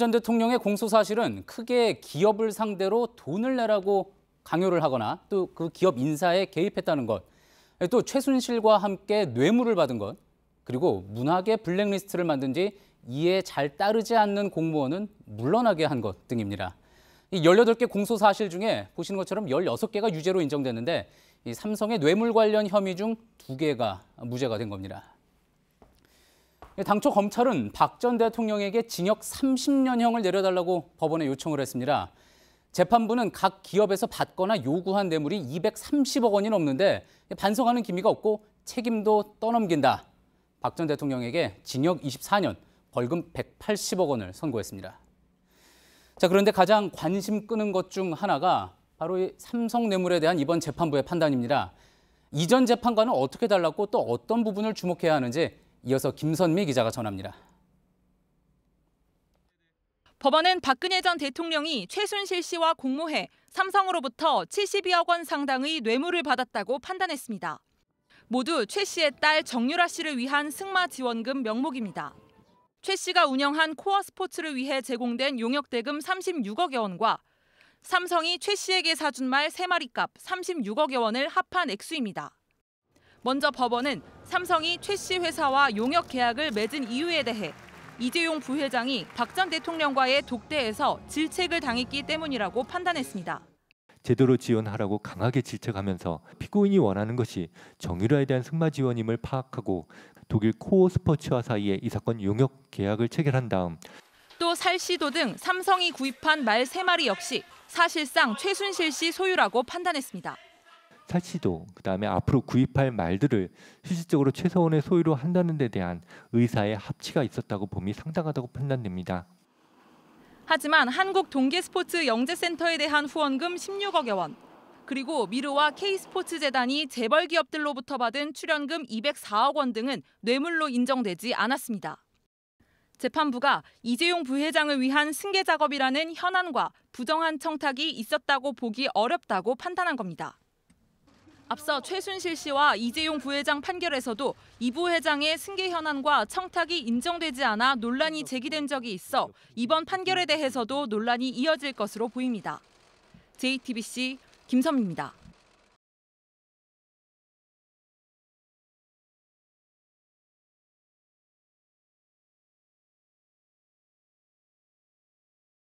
전 대통령의 공소 사실은 크게 기업을 상대로 돈을 내라고 강요를 하거나 또 그 기업 인사에 개입했다는 것, 또 최순실과 함께 뇌물을 받은 것, 그리고 문학의 블랙리스트를 만든 뒤 이에 잘 따르지 않는 공무원은 물러나게 한 것 등입니다. 이 18개 공소 사실 중에 보시는 것처럼 16개가 유죄로 인정됐는데 이 삼성의 뇌물 관련 혐의 중 2개가 무죄가 된 겁니다. 당초 검찰은 박 전 대통령에게 징역 30년형을 내려달라고 법원에 요청을 했습니다. 재판부는 각 기업에서 받거나 요구한 뇌물이 230억 원이 넘는데 반성하는 기미가 없고 책임도 떠넘긴다. 박 전 대통령에게 징역 24년, 벌금 180억 원을 선고했습니다. 자, 그런데 가장 관심 끄는 것 중 하나가 바로 이 삼성 뇌물에 대한 이번 재판부의 판단입니다. 이전 재판과는 어떻게 달랐고 또 어떤 부분을 주목해야 하는지 이어서 김선미 기자가 전합니다. 법원은 박근혜 전 대통령이 최순실 씨와 공모해 삼성으로부터 72억 원 상당의 뇌물을 받았다고 판단했습니다. 모두 최 씨의 딸 정유라 씨를 위한 승마 지원금 명목입니다. 최 씨가 운영한 코어 스포츠를 위해 제공된 용역대금 36억여 원과 삼성이 최 씨에게 사준 말 3마리 값 36억여 원을 합한 액수입니다. 먼저 법원은 삼성이 최 씨 회사와 용역 계약을 맺은 이유에 대해 이재용 부회장이 박 전 대통령과의 독대에서 질책을 당했기 때문이라고 판단했습니다. 제대로 지원하라고 강하게 질책하면서 피고인이 원하는 것이 정유라에 대한 승마 지원임을 파악하고 독일 코어 스포츠와 사이에 이 사건 용역 계약을 체결한 다음 또 살시도 등 삼성이 구입한 말 3마리 역시 사실상 최순실 씨 소유라고 판단했습니다. 살시도, 그다음에 앞으로 구입할 말들을 실질적으로 최서원의 소유로 한다는 데 대한 의사의 합치가 있었다고 봄이 상당하다고 판단됩니다. 하지만 한국동계스포츠 영재센터에 대한 후원금 16억여 원, 그리고 미르와 K스포츠재단이 재벌 기업들로부터 받은 출연금 204억 원 등은 뇌물로 인정되지 않았습니다. 재판부가 이재용 부회장을 위한 승계 작업이라는 현안과 부정한 청탁이 있었다고 보기 어렵다고 판단한 겁니다. 앞서 최순실 씨와 이재용 부회장 판결에서도 이 부회장의 승계 현안과 청탁이 인정되지 않아 논란이 제기된 적이 있어 이번 판결에 대해서도 논란이 이어질 것으로 보입니다. JTBC 김선미입니다.